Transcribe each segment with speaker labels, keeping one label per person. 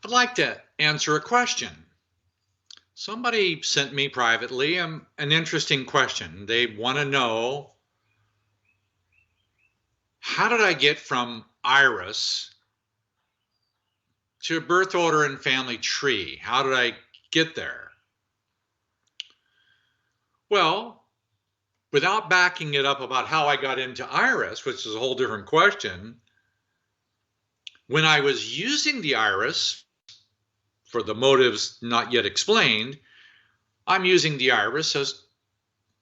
Speaker 1: I'd like to answer a question. Somebody sent me privately an interesting question. They want to know, how did I get from Iris to birth order and family tree? How did I get there? Well, without backing it up about how I got into Iris, which is a whole different question, when I was using the Iris for the motives not yet explained, I'm using the Iris as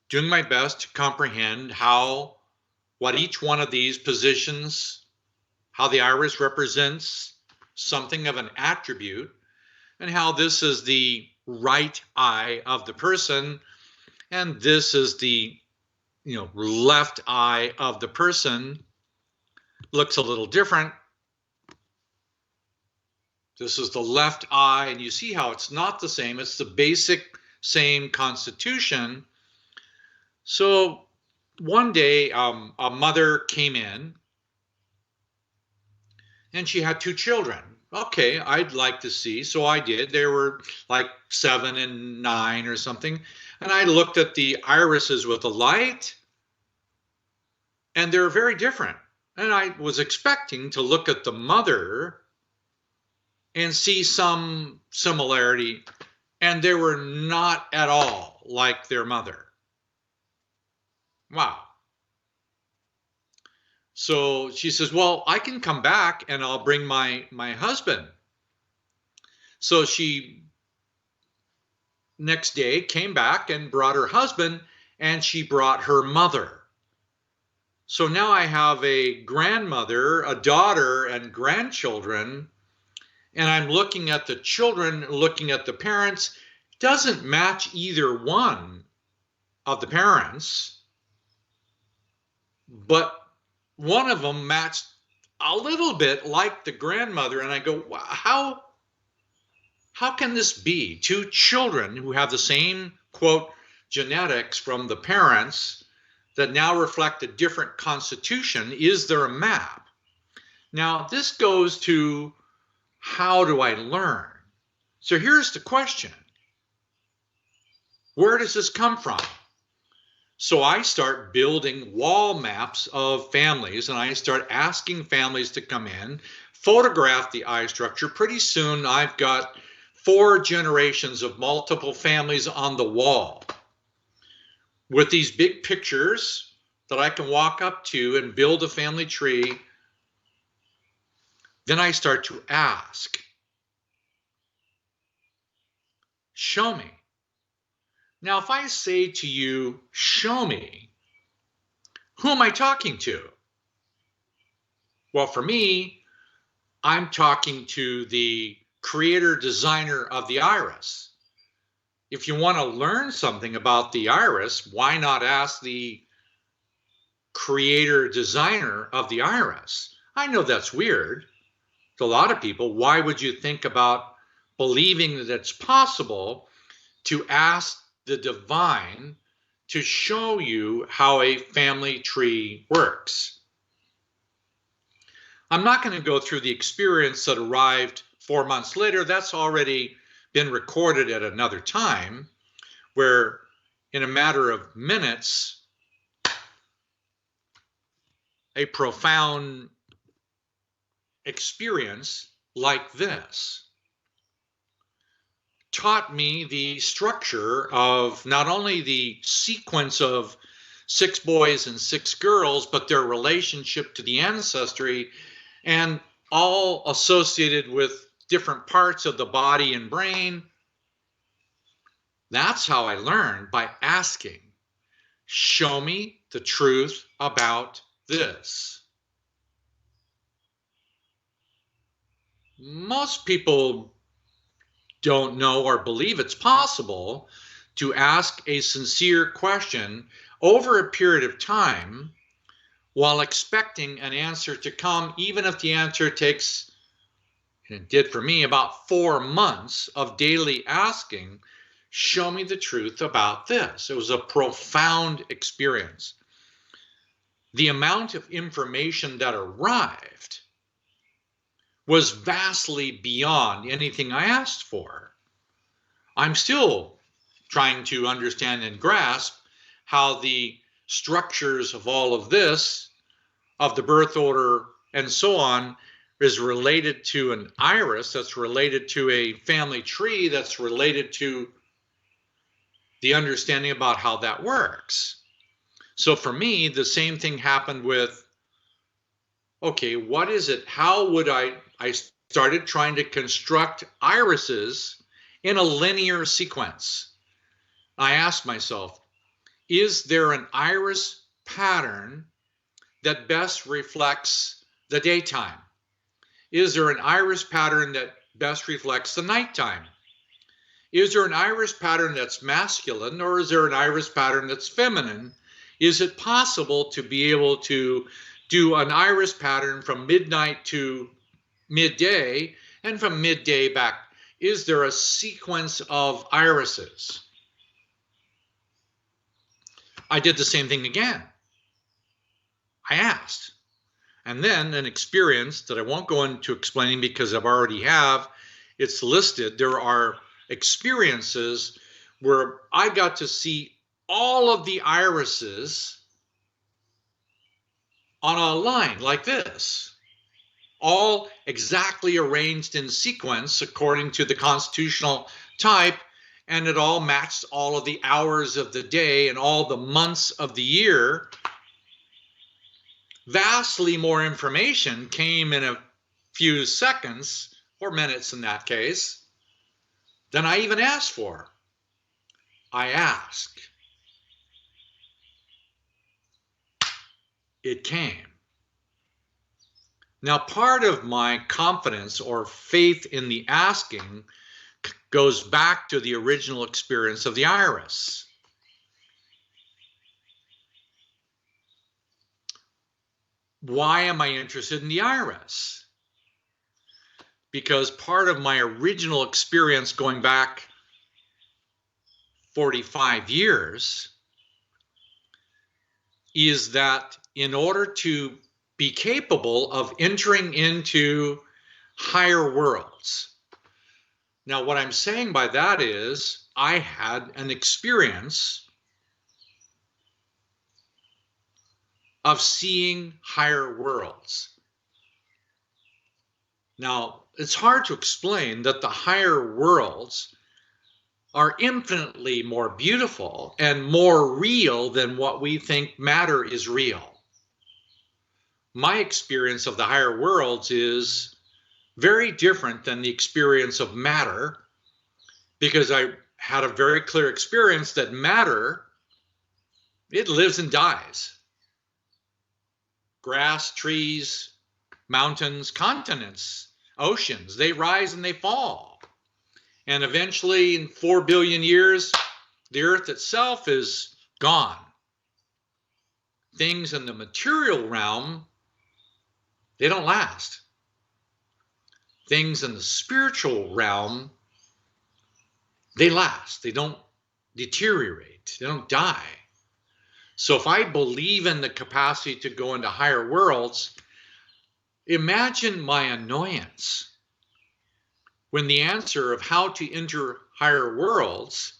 Speaker 1: doing my best to comprehend what each one of these positions, how the Iris represents something of an attribute, and how this is the right eye of the person, and this is the left eye of the person. Looks a little different. This is the left eye, and you see how it's not the same. It's the basic same constitution. So one day, a mother came in, and she had 2 children. Okay, I'd like to see. So I did. They were like 7 and 9 or something. And I looked at the irises with the light, and they're very different. And I was expecting to look at the mother and see some similarity, and they were not at all like their mother. Wow. So she says, well, I can come back and I'll bring my husband. So she next day came back and brought her husband, and she brought her mother. So now I have a grandmother, a daughter, and grandchildren, and I'm looking at the children, looking at the parents. Doesn't match either one of the parents, but one of them matched a little bit like the grandmother, and I go, wow, how can this be? 2 children who have the same, quote, genetics from the parents that now reflect a different constitution. Is there a map? Now, this goes to, how do I learn? So here's the question. Where does this come from? So I start building wall maps of families, and I start asking families to come in, photograph the eye structure. Pretty soon I've got 4 generations of multiple families on the wall with these big pictures that I can walk up to and build a family tree. Then I start to ask, show me. Now, if I say to you, show me, who am I talking to? Well, for me, I'm talking to the creator designer of the iris. If you want to learn something about the iris, why not ask the creator designer of the iris? I know that's weird to a lot of people. Why would you think about believing that it's possible to ask the divine to show you how a family tree works? I'm not going to go through the experience that arrived 4 months later. That's already been recorded at another time, where in a matter of minutes, a profound experience like this taught me the structure of not only the sequence of 6 boys and 6 girls, but their relationship to the ancestry, and all associated with different parts of the body and brain. That's how I learned, by asking, show me the truth about this. Most people don't know or believe it's possible to ask a sincere question over a period of time while expecting an answer to come, even if the answer takes, and it did for me, about 4 months of daily asking, show me the truth about this. It was a profound experience. The amount of information that arrived was vastly beyond anything I asked for. I'm still trying to understand and grasp how the structures of all of this, of the birth order and so on, is related to an iris, that's related to a family tree, that's related to the understanding about how that works. So for me, the same thing happened with, okay, what is it? How would I started trying to construct irises in a linear sequence. I asked myself, is there an iris pattern that best reflects the daytime? Is there an iris pattern that best reflects the nighttime? Is there an iris pattern that's masculine, or is there an iris pattern that's feminine? Is it possible to be able to do an iris pattern from midnight to midday and from midday back? Is there a sequence of irises? I did the same thing again. I asked. And then an experience that I won't go into explaining because I've already have, it's listed. There are experiences where I got to see all of the irises on a line like this, all exactly arranged in sequence according to the constitutional type, and it all matched all of the hours of the day and all the months of the year. Vastly more information came in a few seconds, or minutes in that case, than I even asked for. I asked. It came. Now, part of my confidence or faith in the asking goes back to the original experience of the iris. Why am I interested in the iris? Because part of my original experience going back 45 years is that in order to be capable of entering into higher worlds. Now, what I'm saying by that is I had an experience of seeing higher worlds. Now, it's hard to explain that the higher worlds are infinitely more beautiful and more real than what we think matter is real. My experience of the higher worlds is very different than the experience of matter, because I had a very clear experience that matter, it lives and dies. Grass, trees, mountains, continents, oceans, they rise and they fall. And eventually, in 4 billion years, the earth itself is gone. Things in the material realm, they don't last. Things in the spiritual realm, they last. They don't deteriorate. They don't die. So if I believe in the capacity to go into higher worlds, imagine my annoyance when the answer of how to enter higher worlds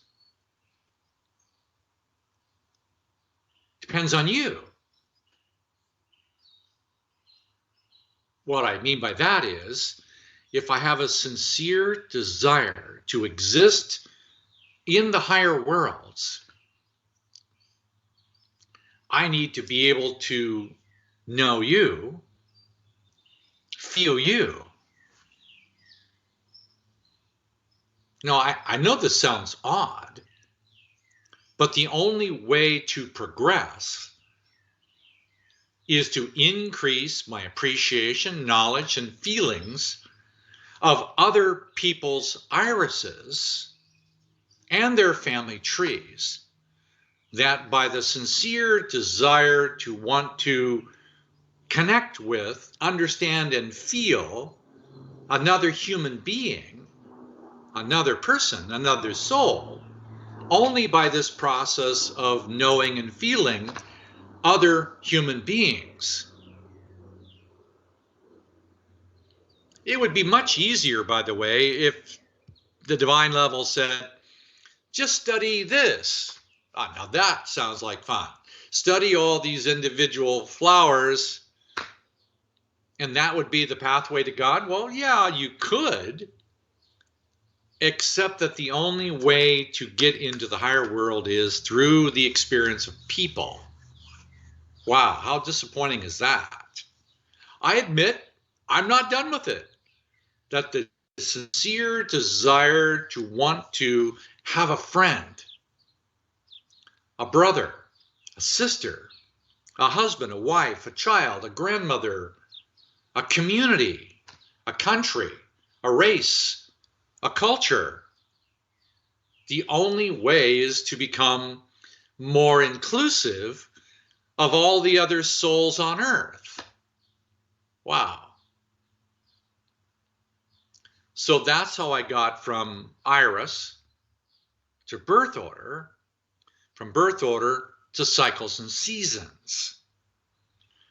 Speaker 1: depends on you. What I mean by that is, if I have a sincere desire to exist in the higher worlds, I need to be able to know you, feel you. Now, I know this sounds odd, but the only way to progress is to increase my appreciation, knowledge, and feelings of other people's irises and their family trees, that by the sincere desire to want to connect with, understand, and feel another human being, another person, another soul, only by this process of knowing and feeling other human beings, It would be much easier, by the way, if the divine level said, just study this. Now that sounds like fun. Study all these individual flowers, and that would be the pathway to God. Well, yeah, you could, except that the only way to get into the higher world is through the experience of people. Wow, how disappointing is that? I admit I'm not done with it. That the sincere desire to want to have a friend, a brother, a sister, a husband, a wife, a child, a grandmother, a community, a country, a race, a culture. The only way is to become more inclusive of all the other souls on earth. Wow. So that's how I got from Iris to birth order, from birth order to cycles and seasons.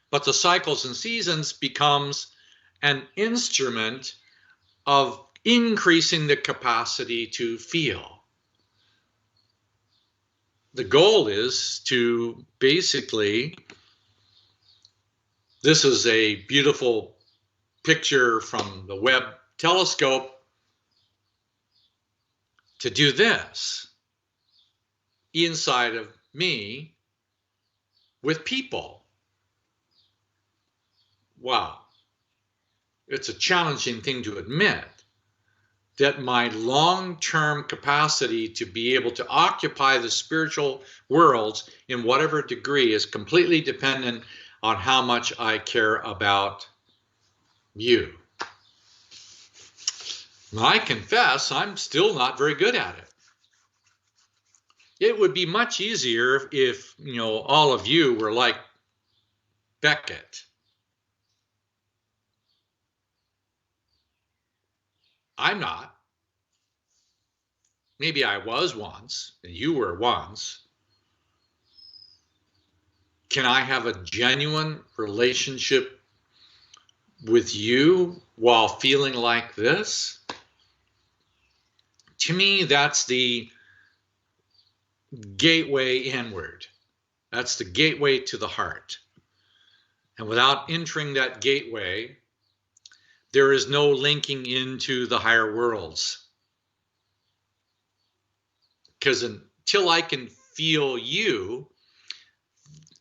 Speaker 1: But the cycles and seasons becomes an instrument of increasing the capacity to feel. The goal is to basically, this is a beautiful picture from the Webb telescope, to do this inside of me with people. Wow. It's a challenging thing to admit that my long-term capacity to be able to occupy the spiritual worlds in whatever degree is completely dependent on how much I care about you. I confess I'm still not very good at it. It would be much easier if all of you were like Beckett. I'm not. Maybe I was once, and you were once. Can I have a genuine relationship with you while feeling like this? To me, that's the gateway inward. That's the gateway to the heart. And without entering that gateway, there is no linking into the higher worlds. Because until I can feel you,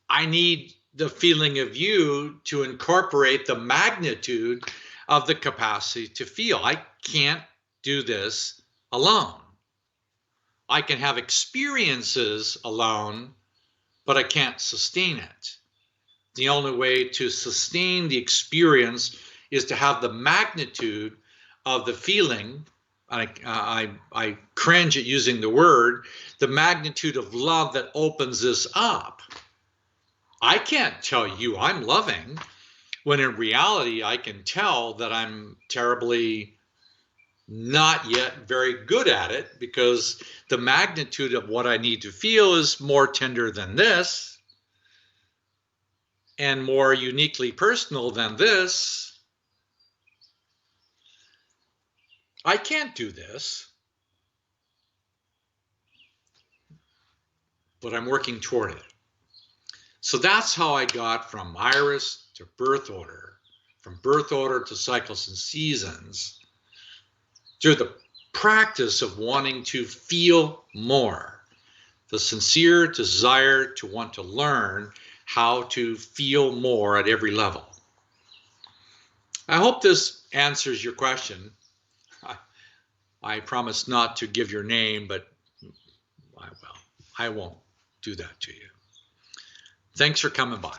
Speaker 1: I need the feeling of you to incorporate the magnitude of the capacity to feel. I can't do this alone. I can have experiences alone, but I can't sustain it. The only way to sustain the experience is to have the magnitude of the feeling. I cringe at using the word, the magnitude of love that opens this up. I can't tell you I'm loving, when in reality I can tell that I'm terribly not yet very good at it, because the magnitude of what I need to feel is more tender than this and more uniquely personal than this. I can't do this, but I'm working toward it. So that's how I got from Iris to birth order, from birth order to cycles and seasons, through the practice of wanting to feel more, the sincere desire to want to learn how to feel more at every level. I hope this answers your question. I promise not to give your name, but I won't do that to you. Thanks for coming by.